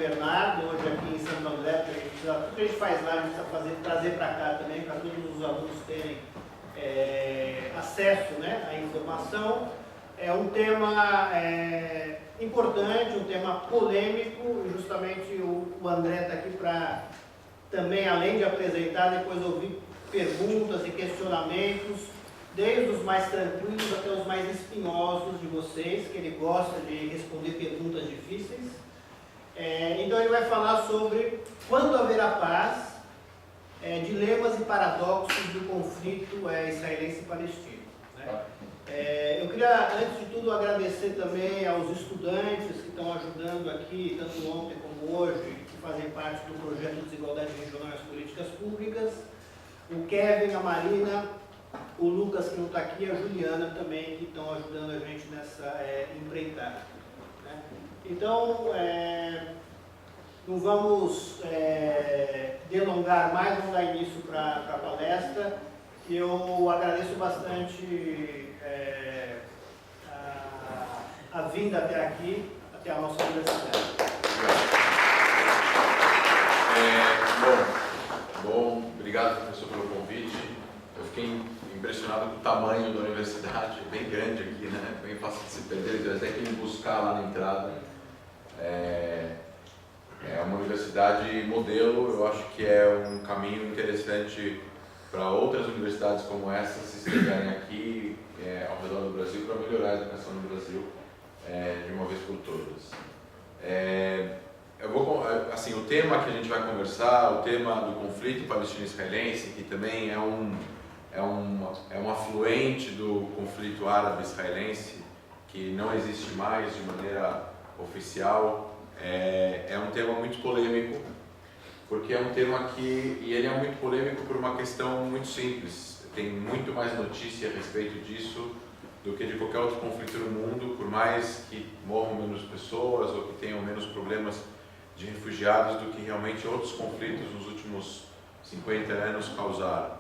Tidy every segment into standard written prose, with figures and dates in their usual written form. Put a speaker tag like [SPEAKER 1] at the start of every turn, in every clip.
[SPEAKER 1] Bernardo, hoje aqui em Santo André, tudo que a gente faz lá, a gente precisa trazer para cá também, para todos os alunos terem acesso, né, à informação. É um tema importante, um tema polêmico, e justamente o André está aqui para também, além de apresentar, depois ouvir perguntas e questionamentos, desde os mais tranquilos até os mais espinhosos de vocês, que ele gosta de responder perguntas difíceis. Então ele vai falar sobre quando haverá paz, dilemas e paradoxos do conflito israelense e palestino. Né? Eu queria, antes de tudo, agradecer também aos estudantes que estão ajudando aqui, tanto ontem como hoje, que fazem parte do projeto Desigualdade Regional e as Políticas Públicas, o Kevin, a Marina, o Lucas, que não está aqui, e a Juliana também, que estão ajudando a gente nessa empreitada. Né? Então, não vamos delongar mais, vamos dar início para a palestra. Eu agradeço bastante a vinda até aqui, até a nossa universidade.
[SPEAKER 2] Bom, obrigado, professor, pelo convite. Eu fiquei impressionado com o tamanho da universidade, bem grande aqui, né? Bem fácil de se perder, eu até que me buscar lá na entrada. É uma universidade modelo, eu acho que é um caminho interessante para outras universidades como essa se estrearem aqui ao redor do Brasil para melhorar a educação no Brasil de uma vez por todas. Assim, o tema que a gente vai conversar, o tema do conflito palestino-israelense, que também é um afluente do conflito árabe-israelense, que não existe mais de maneira oficial, é um tema muito polêmico, porque é um tema e ele é muito polêmico por uma questão muito simples. Tem muito mais notícia a respeito disso do que de qualquer outro conflito no mundo, por mais que morram menos pessoas ou que tenham menos problemas de refugiados do que realmente outros conflitos nos últimos 50 anos causaram.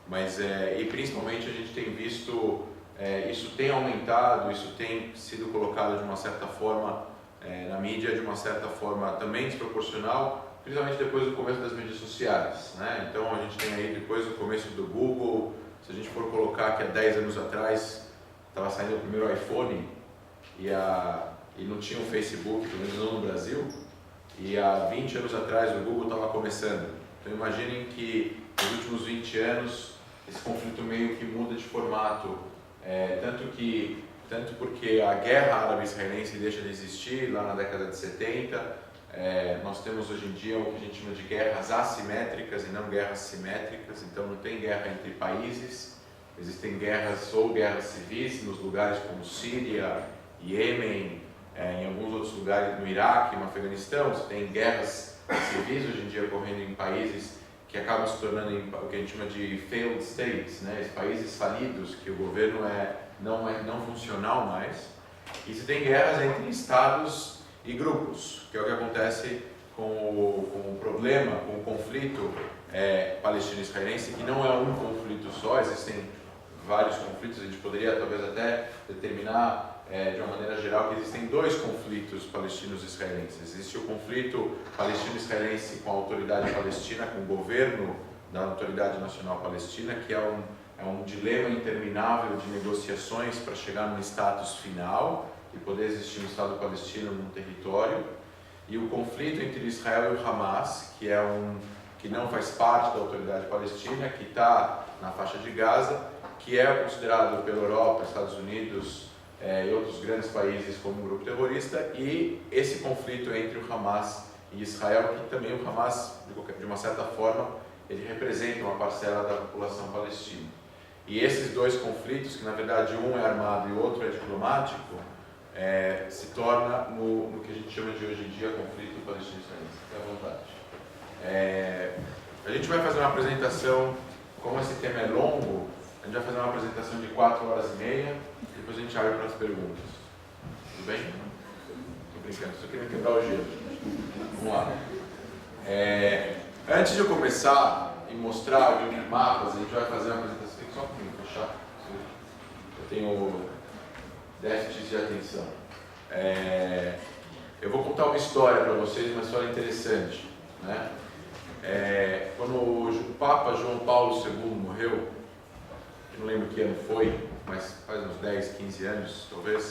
[SPEAKER 2] Mas, e principalmente a gente tem visto, isso tem aumentado, isso tem sido colocado de uma certa forma na mídia, de uma certa forma também desproporcional, principalmente depois do começo das mídias sociais, né? Então a gente tem aí depois do começo do Google, se a gente for colocar que há 10 anos atrás estava saindo o primeiro iPhone e não tinha o Facebook, pelo menos não no Brasil, e há 20 anos atrás o Google estava começando. Então imaginem que nos últimos 20 anos esse conflito meio que muda de formato, tanto porque a guerra árabe-israelense deixa de existir lá na década de 70, nós temos hoje em dia o que a gente chama de guerras assimétricas e não guerras simétricas, então não tem guerra entre países, existem guerras ou guerras civis nos lugares como Síria, Iêmen, em alguns outros lugares no Iraque, no Afeganistão, você tem guerras civis hoje em dia ocorrendo em países que acabam se tornando o que a gente chama de failed states, né? Países falidos, que o governo não funcional mais, e você tem guerras entre estados e grupos, que é o que acontece com o problema, com o conflito palestino-israelense, que não é um conflito só, existem vários conflitos, a gente poderia talvez até determinar de uma maneira geral que existem dois conflitos palestinos-israelenses. Existe o conflito palestino-israelense com a autoridade palestina, com o governo da Autoridade Nacional Palestina, que é um dilema interminável de negociações para chegar num status final e poder existir um Estado palestino num território, e o conflito entre Israel e o Hamas, que não faz parte da Autoridade Palestina, que está na faixa de Gaza, que é considerado pela Europa, Estados Unidos e outros grandes países como um grupo terrorista, e esse conflito entre o Hamas e Israel, que também o Hamas, de uma certa forma, ele representa uma parcela da população palestina. E esses dois conflitos, que na verdade um é armado e o outro é diplomático, se torna no que a gente chama de hoje em dia conflito palestino-israelense. Fique à vontade. A gente vai fazer uma apresentação, como esse tema é longo, a gente vai fazer uma apresentação de 4 horas e meia, depois a gente abre para as perguntas. Tudo bem? Estou brincando, só queria quebrar o gelo. Vamos lá. Antes de eu começar e mostrar os mapas, a gente vai fazer uma apresentação. Tem que só fechar. Eu tenho déficit de atenção. Eu vou contar uma história para vocês, uma história interessante, né? Quando o Papa João Paulo II morreu, eu não lembro que ano foi, mas faz uns 10, 15 anos, talvez,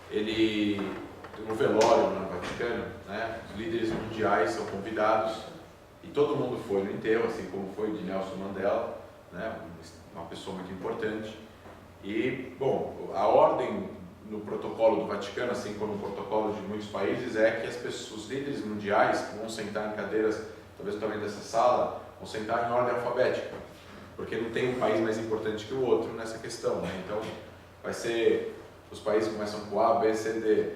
[SPEAKER 2] ele, no velório no Vaticano, né, os líderes mundiais são convidados e todo mundo foi no enterro, assim como foi de Nelson Mandela, né, uma pessoa muito importante. E, bom, a ordem no protocolo do Vaticano, assim como no protocolo de muitos países, é que os líderes mundiais que vão sentar em cadeiras, talvez também dessa sala, vão sentar em ordem alfabética, porque não tem um país mais importante que o outro nessa questão, né? Então, vai ser, os países começam com A, B, C, D,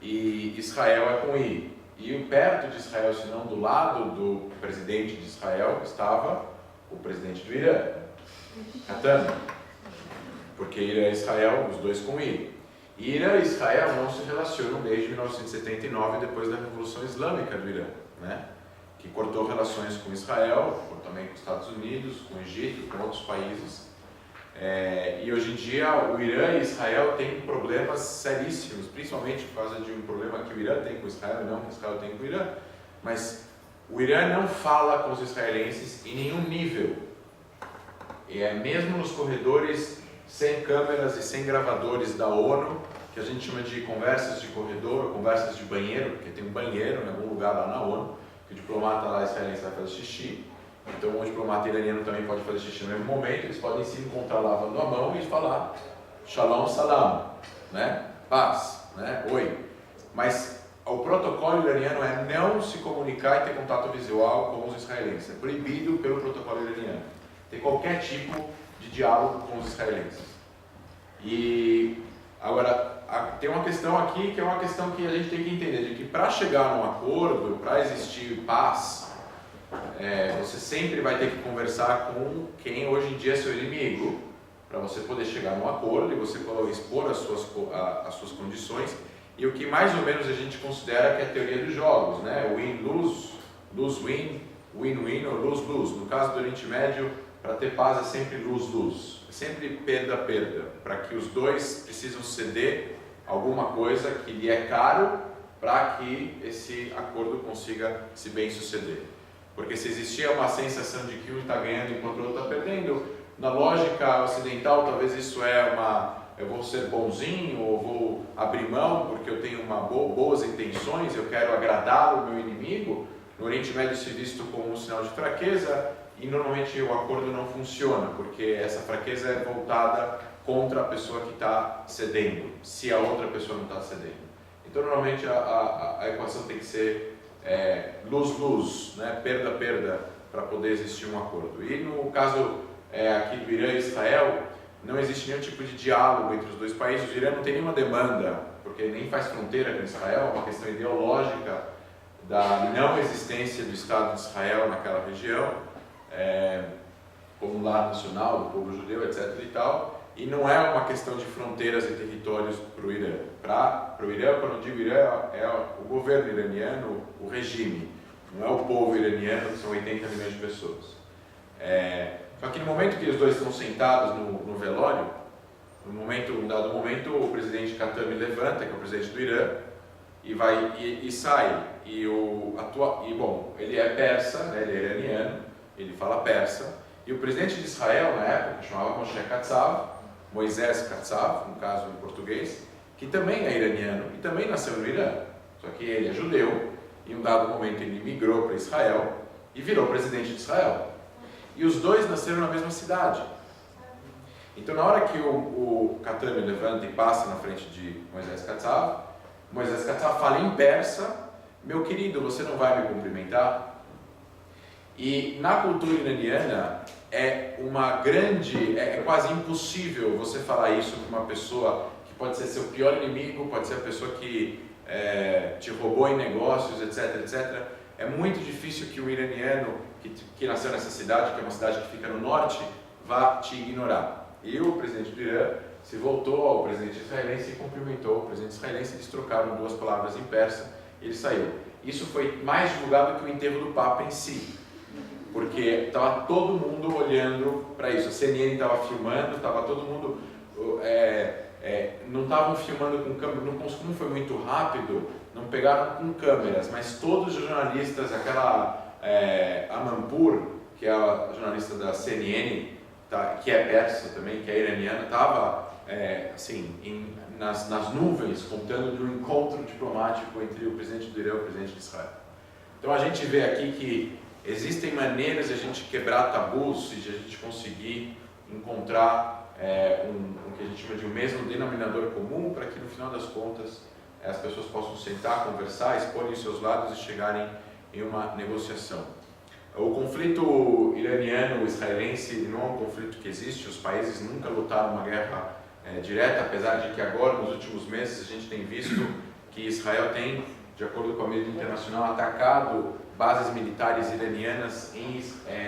[SPEAKER 2] e Israel é com I. E perto de Israel, se não do lado do presidente de Israel, estava o presidente do Irã, Khatami, porque Irã e Israel, os dois com I. E Irã e Israel não se relacionam desde 1979, depois da Revolução Islâmica do Irã, né? Que cortou relações com Israel, também com os Estados Unidos, com o Egito, com outros países. E hoje em dia o Irã e Israel têm problemas seríssimos, principalmente por causa de um problema que o Irã tem com Israel e não que Israel tem com o Irã. Mas o Irã não fala com os israelenses em nenhum nível. Mesmo nos corredores sem câmeras e sem gravadores da ONU, que a gente chama de conversas de corredor, conversas de banheiro, porque tem um banheiro em algum lugar lá na ONU, que o diplomata lá israelense vai fazer xixi, então o diplomata iraniano também pode fazer xixi no mesmo momento, eles podem se encontrar lavando a mão e falar Shalom Salam, né? Paz, né? Oi. Mas o protocolo iraniano é não se comunicar e ter contato visual com os israelenses, é proibido pelo protocolo iraniano ter qualquer tipo de diálogo com os israelenses. E agora, tem uma questão aqui que é uma questão que a gente tem que entender, de que para chegar num acordo, para existir paz, você sempre vai ter que conversar com quem hoje em dia é seu inimigo, para você poder chegar num acordo e você expor as suas condições. E o que mais ou menos a gente considera que é a teoria dos jogos, né? Win-lose, lose-win, win-win ou lose-lose. No caso do Oriente Médio, para ter paz é sempre lose-lose, é sempre perda-perda, para que os dois precisam ceder alguma coisa que lhe é caro para que esse acordo consiga se bem suceder. Porque se existia uma sensação de que um está ganhando enquanto o outro está perdendo, na lógica ocidental talvez isso eu vou ser bonzinho ou vou abrir mão porque eu tenho boas intenções, eu quero agradar o meu inimigo. No Oriente Médio isso é visto como um sinal de fraqueza e normalmente o acordo não funciona, porque essa fraqueza é voltada contra a pessoa que está cedendo, se a outra pessoa não está cedendo. Então normalmente a equação tem que ser lose-lose, né? Perda-perda, para poder existir um acordo. E no caso aqui do Irã e Israel, não existe nenhum tipo de diálogo entre os dois países. O Irã não tem nenhuma demanda, porque nem faz fronteira com Israel, é uma questão ideológica da não existência do Estado de Israel naquela região, como lar nacional do povo judeu, etc. e tal, e não é uma questão de fronteiras e territórios para o Irã. Para o Irã, quando eu digo Irã, é o governo iraniano, o regime, não é o povo iraniano, que são 80 milhões de pessoas. Só que no momento que os dois estão sentados no velório, num dado momento, o presidente Khatami levanta, que é o presidente do Irã, e sai. Bom, ele é persa, né, ele é iraniano, ele fala persa, e o presidente de Israel, na época, chamava Moshe Katsav, Moisés Katsav, no caso em português, que também é iraniano e também nasceu no Irã, só que ele é judeu, e em um dado momento ele migrou para Israel e virou presidente de Israel. E os dois nasceram na mesma cidade. Então, na hora que o Khatami levanta e passa na frente de Moisés Katsav fala em persa: meu querido, você não vai me cumprimentar? E na cultura iraniana é quase impossível você falar isso para uma pessoa que pode ser seu pior inimigo, pode ser a pessoa que te roubou em negócios, etc, etc. É muito difícil que o iraniano que nasceu nessa cidade, que é uma cidade que fica no norte, vá te ignorar. E o presidente do Irã se voltou ao presidente israelense e cumprimentou o presidente israelense. Eles trocaram duas palavras em persa e ele saiu. Isso foi mais divulgado que o enterro do Papa em si, porque estava todo mundo olhando para isso. A CNN estava filmando, estava todo mundo... não estavam filmando com câmera, como foi muito rápido, não pegaram com câmeras, mas todos os jornalistas, aquela Amanpour, que é a jornalista da CNN, tá, que é persa também, que é iraniana, estava assim, nas nuvens, contando de um encontro diplomático entre o presidente do Irã e o presidente de Israel. Então a gente vê aqui que existem maneiras de a gente quebrar tabus e de a gente conseguir encontrar o que a gente chama de um mesmo denominador comum, para que no final das contas as pessoas possam sentar, conversar, exporem os seus lados e chegarem em uma negociação. O conflito iraniano-israelense não é um conflito que existe, os países nunca lutaram uma guerra direta, apesar de que agora, nos últimos meses, a gente tem visto que Israel tem, de acordo com a mídia internacional, atacado bases militares iranianas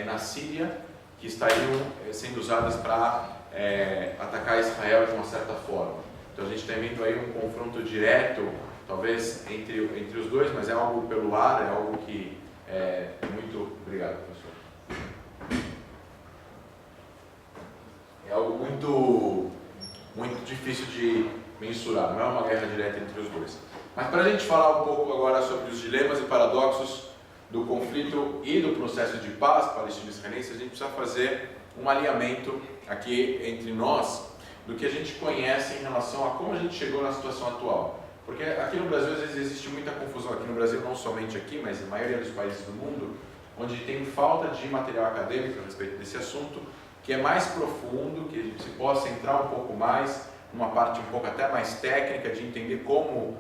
[SPEAKER 2] na Síria, que estariam sendo usadas para atacar Israel de uma certa forma. Então a gente está vendo aí um confronto direto, talvez entre os dois, mas é algo pelo ar, é algo que é muito... Obrigado, professor. É algo muito difícil de mensurar, não é uma guerra direta entre os dois. Mas para a gente falar um pouco agora sobre os dilemas e paradoxos do conflito e do processo de paz palestino-israelense, a gente precisa fazer um alinhamento aqui entre nós do que a gente conhece em relação a como a gente chegou na situação atual. Porque aqui no Brasil, às vezes, existe muita confusão, aqui no Brasil, não somente aqui, mas na maioria dos países do mundo, onde tem falta de material acadêmico a respeito desse assunto, que é mais profundo, que a gente possa entrar um pouco mais, numa parte um pouco até mais técnica, de entender como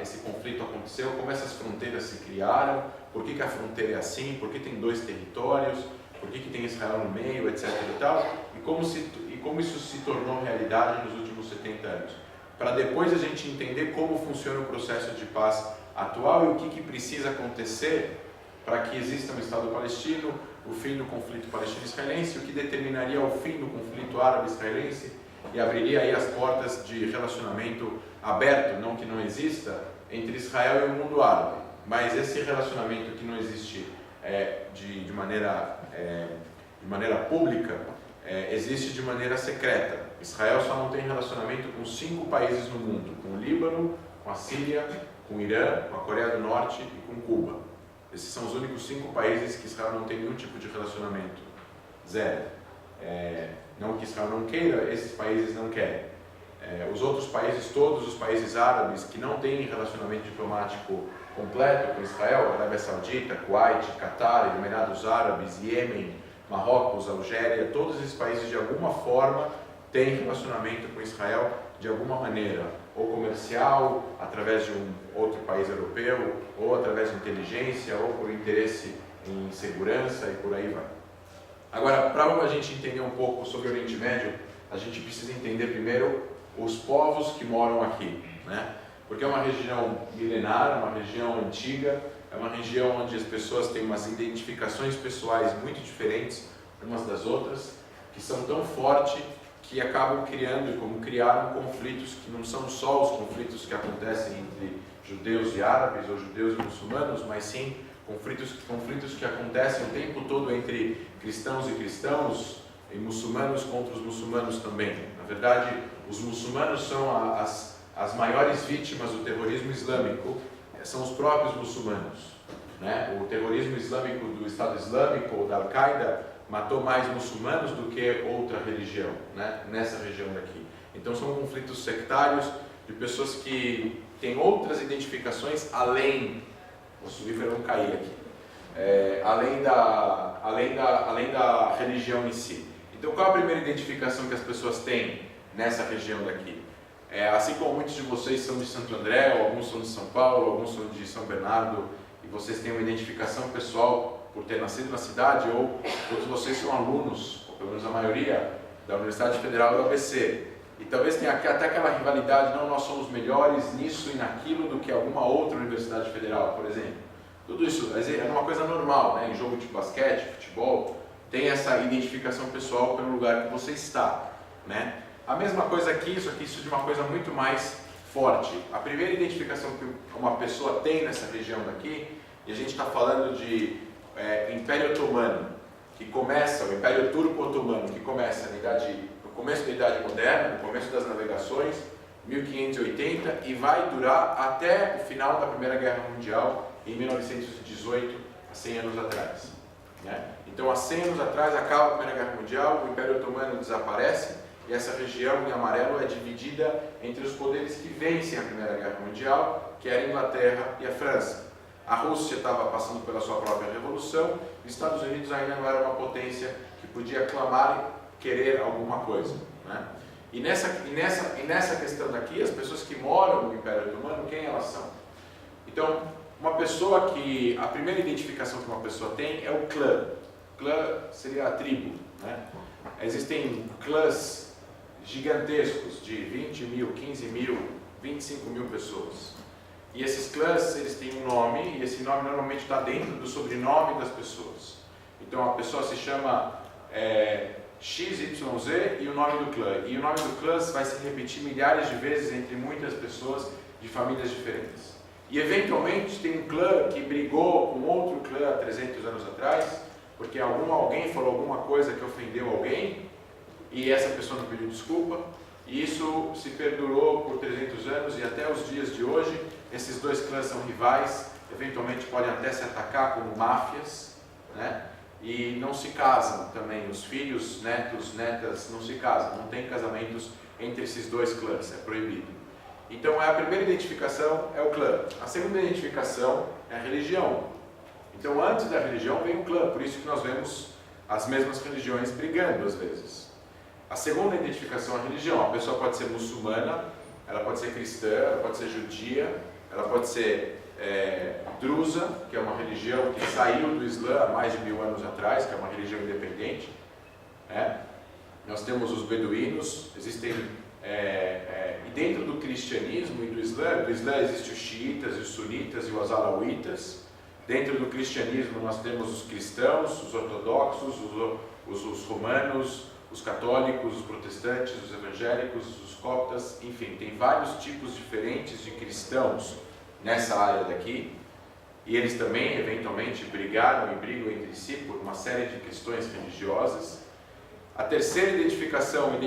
[SPEAKER 2] esse conflito aconteceu, como essas fronteiras se criaram, por que a fronteira é assim, por que tem dois territórios, por que tem Israel no meio, etc. e tal, e como isso se tornou realidade nos últimos 70 anos. Para depois a gente entender como funciona o processo de paz atual e o que precisa acontecer para que exista um Estado palestino, o fim do conflito palestino-israelense, o que determinaria o fim do conflito árabe-israelense e abriria aí as portas de relacionamento aberto, não que não exista, entre Israel e o mundo árabe. Mas esse relacionamento que não existe de maneira pública, existe de maneira secreta. Israel só não tem relacionamento com 5 países no mundo, com o Líbano, com a Síria, com o Irã, com a Coreia do Norte e com Cuba. Esses são os únicos 5 países que Israel não tem nenhum tipo de relacionamento. Zero. Não que Israel não queira, esses países não querem. Os outros países, todos os países árabes que não têm relacionamento diplomático completo com Israel, Arábia Saudita, Kuwait, Catar, Emirados Árabes, Iêmen, Marrocos, Algéria, todos esses países de alguma forma têm relacionamento com Israel de alguma maneira, ou comercial, através de um outro país europeu, ou através de inteligência, ou por interesse em segurança e por aí vai. Agora, para a gente entender um pouco sobre o Oriente Médio, a gente precisa entender primeiro os povos que moram aqui, né? Porque é uma região milenar, uma região antiga, é uma região onde as pessoas têm umas identificações pessoais muito diferentes umas das outras, que são tão fortes que acabam criando, e como criaram, conflitos que não são só os conflitos que acontecem entre judeus e árabes, ou judeus e muçulmanos, mas sim conflitos que acontecem o tempo todo entre cristãos e cristãos, e muçulmanos contra os muçulmanos também. Na verdade, os muçulmanos são as maiores vítimas do terrorismo islâmico, são os próprios muçulmanos, né? O terrorismo islâmico do Estado Islâmico ou da Al-Qaeda matou mais muçulmanos do que outra religião, né? Nessa região daqui. Então são conflitos sectários de pessoas que têm outras identificações além, vou subir para não cair aqui, além da religião em si. Então qual é a primeira identificação que as pessoas têm nessa região daqui? Assim como muitos de vocês são de Santo André, ou alguns são de São Paulo, alguns são de São Bernardo, e vocês têm uma identificação pessoal por ter nascido na cidade, ou todos vocês são alunos, ou pelo menos a maioria, da Universidade Federal do ABC. E talvez tenha até aquela rivalidade, não, nós somos melhores nisso e naquilo do que alguma outra Universidade Federal, por exemplo. Tudo isso é uma coisa normal, né? Em jogo de basquete, futebol, tem essa identificação pessoal pelo lugar que você está, né? A mesma coisa aqui, só que isso de uma coisa muito mais forte. A primeira identificação que uma pessoa tem nessa região daqui, e a gente está falando de Império Otomano, que começa, o Império Turco-Otomano, que começa no começo da Idade Moderna, no começo das navegações, 1580 e vai durar até o final da Primeira Guerra Mundial, em 1918, há 100 anos atrás. Né? Então, há 100 anos atrás, acaba a Primeira Guerra Mundial, o Império Otomano desaparece, e essa região em amarelo é dividida entre os poderes que vencem a Primeira Guerra Mundial, que era a Inglaterra e a França. A Rússia estava passando pela sua própria revolução, os Estados Unidos ainda não era uma potência que podia clamar e querer alguma coisa. Né? E nessa questão daqui, as pessoas que moram no Império Otomano, quem elas são? Então, uma pessoa que, a primeira identificação que uma pessoa tem é o clã. Clã seria a tribo. Né? Existem clãs gigantescos de 20 mil, 15 mil, 25 mil pessoas. E esses clãs, eles têm um nome, e esse nome normalmente está dentro do sobrenome das pessoas. Então a pessoa se chama XYZ e o nome do clã. E o nome do clã vai se repetir milhares de vezes entre muitas pessoas de famílias diferentes. E eventualmente tem um clã que brigou com outro clã há 300 anos atrás, porque alguém falou alguma coisa que ofendeu alguém, e essa pessoa não pediu desculpa, e isso se perdurou por 300 anos, e até os dias de hoje, esses dois clãs são rivais, eventualmente podem até se atacar como máfias, né? E não se casam também, os filhos, netos, netas não se casam, não tem casamentos entre esses dois clãs, é proibido. Então a primeira identificação é o clã, a segunda identificação é a religião. Então antes da religião vem o clã, por isso que nós vemos as mesmas religiões brigando às vezes. A segunda identificação é a religião, a pessoa pode ser muçulmana, ela pode ser cristã, ela pode ser judia, ela pode ser drusa, que é uma religião que saiu do Islã há mais de 1000 anos atrás, que é uma religião independente. Nós temos os beduínos, existem, e dentro do cristianismo e do Islã existem os xiitas, os sunitas e os alauítas. Dentro do cristianismo nós temos os cristãos, os ortodoxos, os romanos, os católicos, os protestantes, os evangélicos, os coptas, enfim, tem vários tipos diferentes de cristãos nessa área daqui, e eles também eventualmente brigaram e brigam entre si por uma série de questões religiosas. A terceira identificação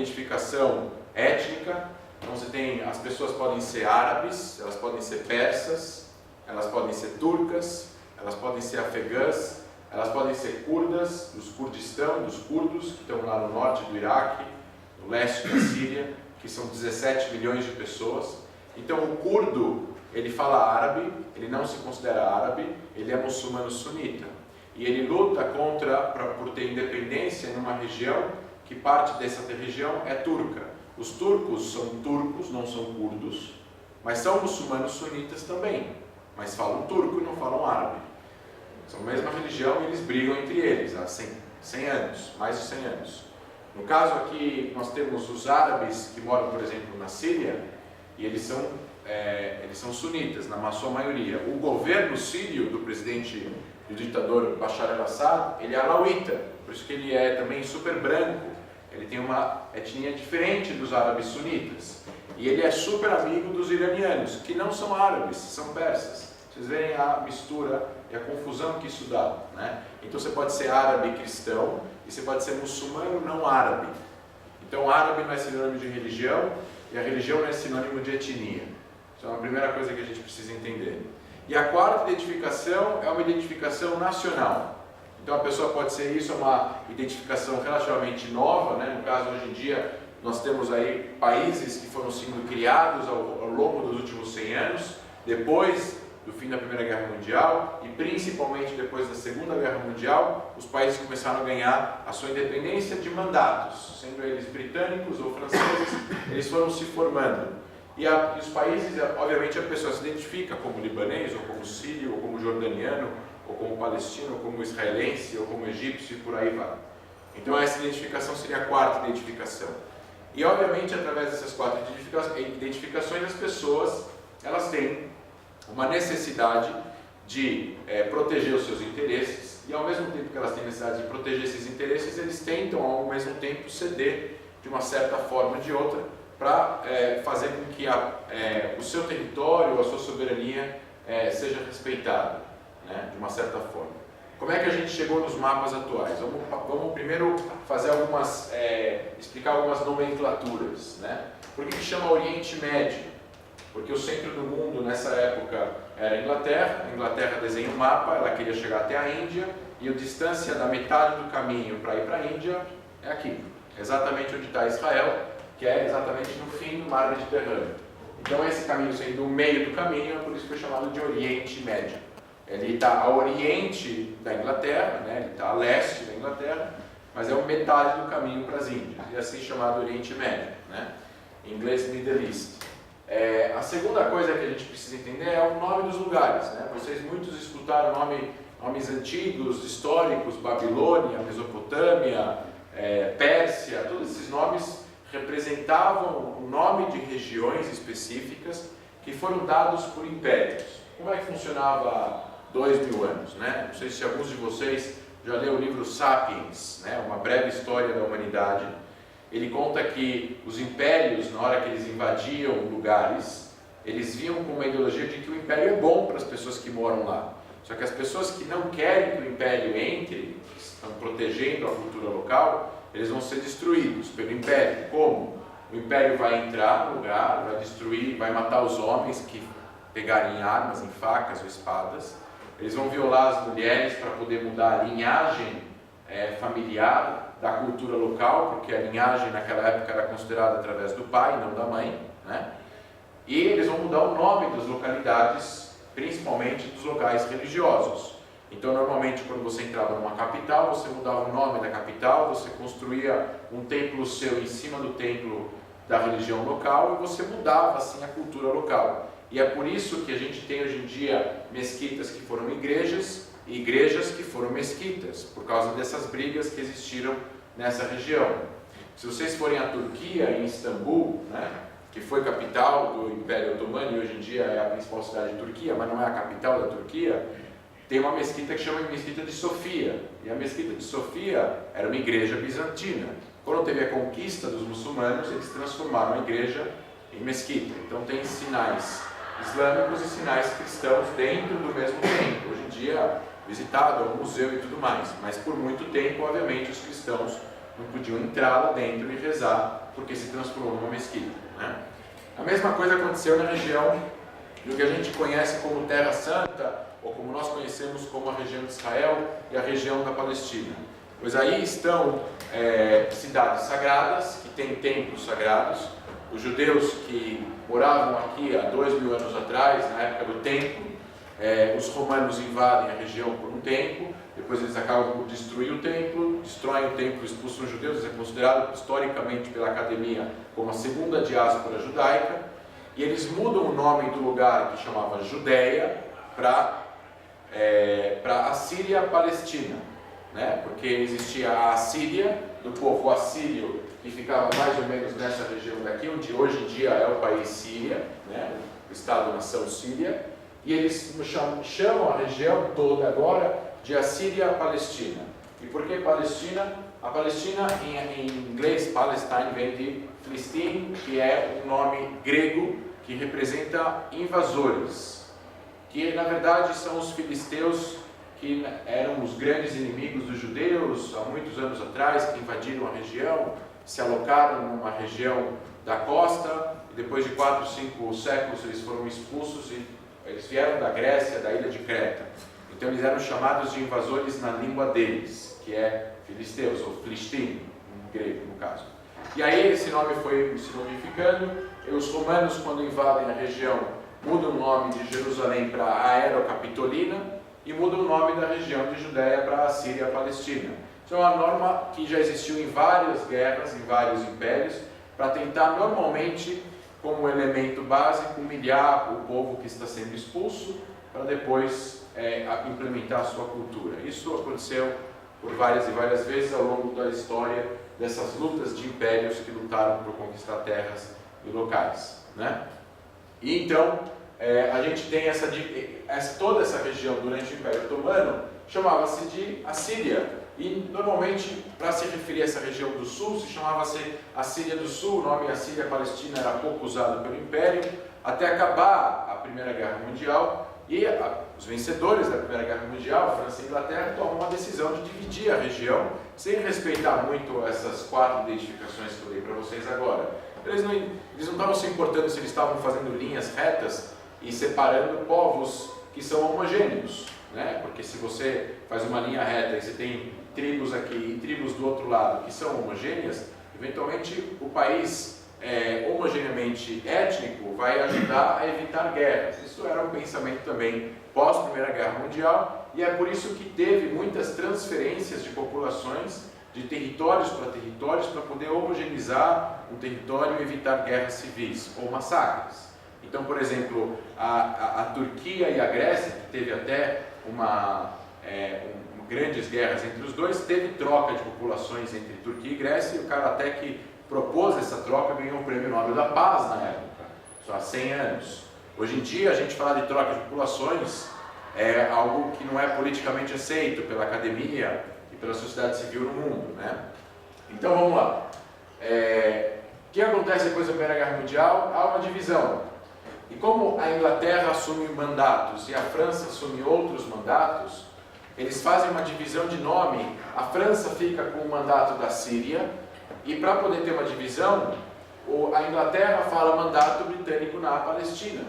[SPEAKER 2] étnica. Então você tem, as pessoas podem ser árabes, elas podem ser persas, elas podem ser turcas, elas podem ser afegãs, elas podem ser curdas, dos Kurdistão, dos curdos, que estão lá no norte do Iraque, no leste da Síria, que são 17 milhões de pessoas. Então o curdo, ele fala árabe, ele não se considera árabe, ele é muçulmano sunita. E ele luta por ter independência numa região que parte dessa região é turca. Os turcos são turcos, não são curdos, mas são muçulmanos sunitas também, mas falam turco e não falam árabe. São a mesma religião e eles brigam entre eles há 100 anos, mais de 100 anos. No caso aqui, nós temos os árabes que moram, por exemplo, na Síria, e eles são sunitas, na sua maioria. O governo sírio do do ditador Bashar al-Assad, ele é alauíta, por isso que ele é também super branco, ele tem uma etnia diferente dos árabes sunitas. E ele é super amigo dos iranianos, que não são árabes, são persas. Vocês veem a mistura e a confusão que isso dá, né? Então você pode ser árabe cristão e você pode ser muçulmano não árabe. Então árabe não é sinônimo de religião e a religião não é sinônimo de etnia. Isso é a primeira coisa que a gente precisa entender. E a quarta identificação é uma identificação nacional. Então a pessoa pode ser isso, é uma identificação relativamente nova, né? No caso, hoje em dia, nós temos aí países que foram sendo criados ao longo dos últimos 100 anos, depois do fim da Primeira Guerra Mundial e principalmente depois da Segunda Guerra Mundial, os países começaram a ganhar a sua independência de mandatos, sendo eles britânicos ou franceses, eles foram se formando. E os países, obviamente, a pessoa se identifica como libanês, ou como sírio, ou como jordaniano, ou como palestino, ou como israelense, ou como egípcio, e por aí vai. Então essa identificação seria a quarta identificação. E obviamente, através dessas quatro identificações, as pessoas, elas têm uma necessidade de proteger os seus interesses, e ao mesmo tempo que elas têm necessidade de proteger esses interesses, eles tentam ao mesmo tempo ceder de uma certa forma ou de outra para fazer com que o seu território, a sua soberania seja respeitada, né, de uma certa forma. Como é que a gente chegou nos mapas atuais? Vamos primeiro fazer explicar algumas nomenclaturas, né? Por que chama Oriente Médio? Porque o centro do mundo nessa época era a Inglaterra desenha um mapa, ela queria chegar até a Índia, e a distância da metade do caminho para ir para a Índia é aqui, exatamente onde está Israel, que é exatamente no fim do mar Mediterrâneo. Então esse caminho sendo o meio do caminho, por isso foi chamado de Oriente Médio. Ele está a oriente da Inglaterra, né? Ele está a leste da Inglaterra, mas é metade do caminho para as Índias, e assim chamado Oriente Médio, né? Em inglês Middle East. A segunda coisa que a gente precisa entender é o nome dos lugares, né? Vocês muitos escutaram nomes antigos, históricos, Babilônia, Mesopotâmia, Pérsia, todos esses nomes representavam o nome de regiões específicas que foram dados por impérios. Como é que funcionava há 2000 anos, né? Não sei se alguns de vocês já leram o livro Sapiens, né? Uma breve história da humanidade. Ele conta que os impérios, na hora que eles invadiam lugares, eles viam com uma ideologia de que o império é bom para as pessoas que moram lá. Só que as pessoas que não querem que o império entre, que estão protegendo a cultura local, eles vão ser destruídos pelo império. Como? O império vai entrar no lugar, vai destruir, vai matar os homens que pegarem armas, em facas ou espadas. Eles vão violar as mulheres para poder mudar a linhagem familiar da cultura local, porque a linhagem naquela época era considerada através do pai, não da mãe, né? E eles vão mudar o nome das localidades, principalmente dos locais religiosos. Então, normalmente, quando você entrava numa capital, você mudava o nome da capital, você construía um templo seu em cima do templo da religião local e você mudava, assim, a cultura local. E é por isso que a gente tem hoje em dia mesquitas que foram igrejas e igrejas que foram mesquitas, por causa dessas brigas que existiram nessa região. Se vocês forem à Turquia, em Istambul, né, que foi capital do Império Otomano e hoje em dia é a principal cidade de Turquia, mas não é a capital da Turquia, tem uma mesquita que chama de Mesquita de Sofia. E a Mesquita de Sofia era uma igreja bizantina. Quando teve a conquista dos muçulmanos, eles transformaram a igreja em mesquita. Então tem sinais islâmicos e sinais cristãos dentro do mesmo templo. Hoje em dia visitado, é um museu e tudo mais, mas por muito tempo, obviamente, os cristãos não podiam entrar lá dentro e rezar, porque se transformou numa mesquita, né? A mesma coisa aconteceu na região do que a gente conhece como Terra Santa, ou como nós conhecemos como a região de Israel e a região da Palestina. Pois aí estão cidades sagradas, que têm templos sagrados. Os judeus que moravam aqui há 2000 anos atrás, na época do templo, os romanos invadem a região por um tempo, depois eles acabam por destruir o templo, destroem o templo, expulsam os judeus, é considerado historicamente pela academia como a segunda diáspora judaica, e eles mudam o nome do lugar que chamava Judeia para a Síria-Palestina, né? Porque existia a Assíria, do povo assírio, que ficava mais ou menos nessa região daqui, onde hoje em dia é o país Síria, né? O Estado-nação Síria, e eles chamam a região toda agora de Assíria-Palestina. E por que Palestina? A Palestina, em inglês, Palestine vem de Filistim, que é um nome grego que representa invasores, que na verdade são os filisteus, que eram os grandes inimigos dos judeus há muitos anos atrás, que invadiram a região, se alocaram numa região da costa, e depois de 4, 5 séculos eles foram expulsos e eles vieram da Grécia, da ilha de Creta. Então eles eram chamados de invasores na língua deles, que é filisteus, ou Filistim, em grego no caso. E aí esse nome foi se modificando, e os romanos, quando invadem a região, mudam o nome de Jerusalém para Aerocapitolina e mudam o nome da região de Judéia para Assíria Palestina. Isso é uma norma que já existiu em várias guerras, em vários impérios, para tentar normalmente, como elemento básico, humilhar o povo que está sendo expulso, para depois implementar a sua cultura. Isso aconteceu por várias e várias vezes ao longo da história dessas lutas de impérios que lutaram por conquistar terras e locais, né? E então a gente tem toda essa região durante o Império Otomano chamava-se de Assíria, e normalmente para se referir a essa região do sul se chamava-se Assíria do Sul. O nome Assíria Palestina era pouco usado pelo Império, até acabar a Primeira Guerra Mundial, E os vencedores da Primeira Guerra Mundial, França e Inglaterra, tomam uma decisão de dividir a região, sem respeitar muito essas 4 identificações que eu dei para vocês agora. Eles não estavam se importando se eles estavam fazendo linhas retas e separando povos que são homogêneos, né? Porque se você faz uma linha reta e você tem tribos aqui e tribos do outro lado que são homogêneas, eventualmente o país homogeneamente étnico vai ajudar a evitar guerras. Isso era um pensamento também pós-Primeira Guerra Mundial, e é por isso que teve muitas transferências de populações de territórios para poder homogeneizar um território e evitar guerras civis ou massacres. Então, por exemplo, a Turquia e a Grécia, que teve até grandes guerras entre os dois, teve troca de populações entre Turquia e Grécia, e o cara até que propôs essa troca ganhou o Prêmio Nobel da Paz na época, só há 100 anos. Hoje em dia, a gente falar de troca de populações é algo que não é politicamente aceito pela academia e pela sociedade civil no mundo, né? Então, vamos lá. O que acontece depois da Primeira Guerra Mundial? Há uma divisão. E como a Inglaterra assume mandatos e a França assume outros mandatos, eles fazem uma divisão de nome. A França fica com o mandato da Síria, e para poder ter uma divisão, a Inglaterra fala mandato britânico na Palestina.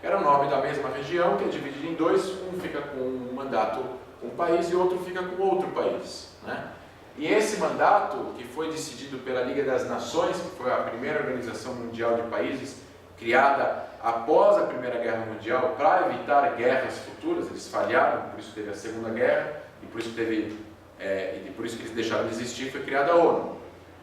[SPEAKER 2] Era o nome da mesma região, que é dividida em dois, um fica com um mandato com um país e outro fica com outro país, né? E esse mandato, que foi decidido pela Liga das Nações, que foi a primeira organização mundial de países criada após a Primeira Guerra Mundial para evitar guerras futuras, eles falharam, por isso teve a Segunda Guerra, e por isso que eles deixaram de existir, foi criada a ONU.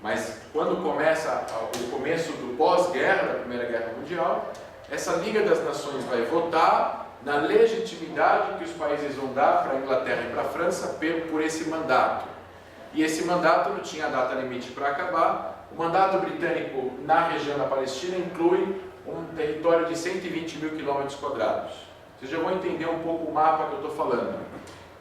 [SPEAKER 2] Mas quando começa o começo do pós-guerra, da Primeira Guerra Mundial, essa Liga das Nações vai votar na legitimidade que os países vão dar para a Inglaterra e para a França por esse mandato. E esse mandato não tinha data limite para acabar. O mandato britânico na região da Palestina inclui um território de 120 mil quilômetros quadrados. Vocês já vão entender um pouco o mapa que eu estou falando.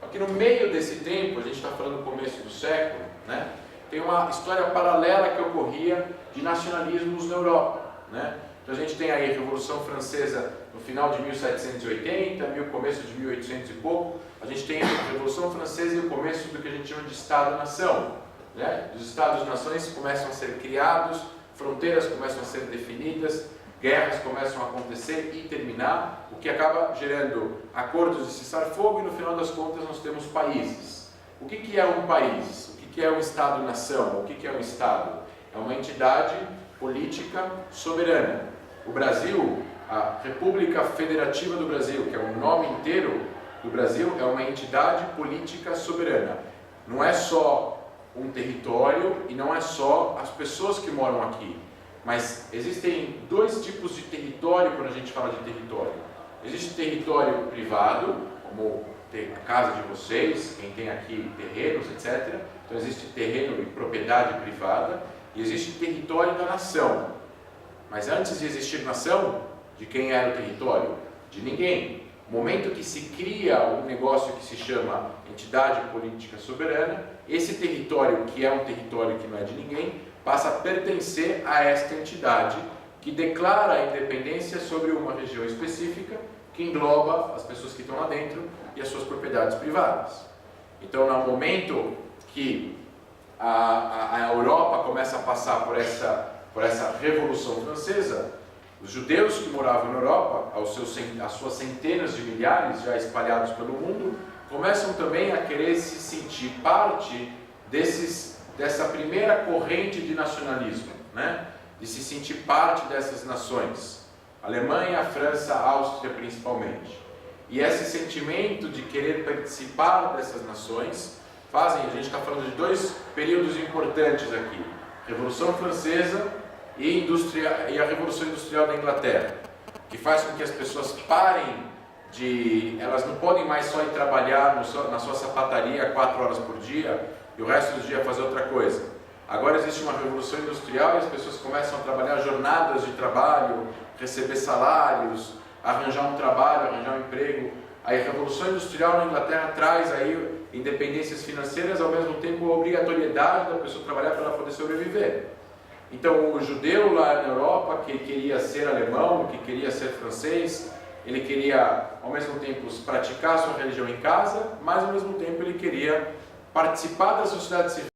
[SPEAKER 2] Aqui no meio desse tempo, a gente está falando do começo do século, né? Tem uma história paralela que ocorria de nacionalismos na Europa, né? Então a gente tem aí a Revolução Francesa no final de 1780, começo de 1800 e pouco. A gente tem a Revolução Francesa e o começo do que a gente chama de Estado-nação, né? Os Estados-nações começam a ser criados, fronteiras começam a ser definidas, guerras começam a acontecer e terminar, o que acaba gerando acordos de cessar-fogo, e no final das contas nós temos países. O que é um país? O que é um Estado-nação? O que é um Estado? É uma entidade política soberana. O Brasil, a República Federativa do Brasil, que é o nome inteiro do Brasil, é uma entidade política soberana. Não é só um território e não é só as pessoas que moram aqui, mas existem dois tipos de território quando a gente fala de território. Existe território privado, como a casa de vocês, quem tem aqui terrenos, etc. Então existe terreno e propriedade privada, e existe território da nação. Mas antes de existir nação, de quem era o território? De ninguém. No momento que se cria um negócio que se chama entidade política soberana, esse território, que é um território que não é de ninguém, passa a pertencer a esta entidade, que declara a independência sobre uma região específica, que engloba as pessoas que estão lá dentro e as suas propriedades privadas. Então, no momento que a Europa começa a passar por essa Revolução Francesa, os judeus que moravam na Europa, as suas centenas de milhares já espalhados pelo mundo, começam também a querer se sentir parte dessa primeira corrente de nacionalismo, né? De se sentir parte dessas nações. Alemanha, França, Áustria principalmente. E esse sentimento de querer participar dessas nações a gente está falando de dois períodos importantes aqui: Revolução Francesa e a Revolução Industrial da Inglaterra, que faz com que as pessoas parem elas não podem mais só ir trabalhar na sua sapataria 4 horas por dia e o resto do dia fazer outra coisa. Agora existe uma Revolução Industrial e as pessoas começam a trabalhar jornadas de trabalho, receber salários, arranjar um trabalho, arranjar um emprego. A Revolução Industrial na Inglaterra traz aí independências financeiras, ao mesmo tempo a obrigatoriedade da pessoa trabalhar para ela poder sobreviver. Então o judeu lá na Europa, que queria ser alemão, que queria ser francês, ele queria ao mesmo tempo praticar a sua religião em casa, mas ao mesmo tempo ele queria participar da sociedade civil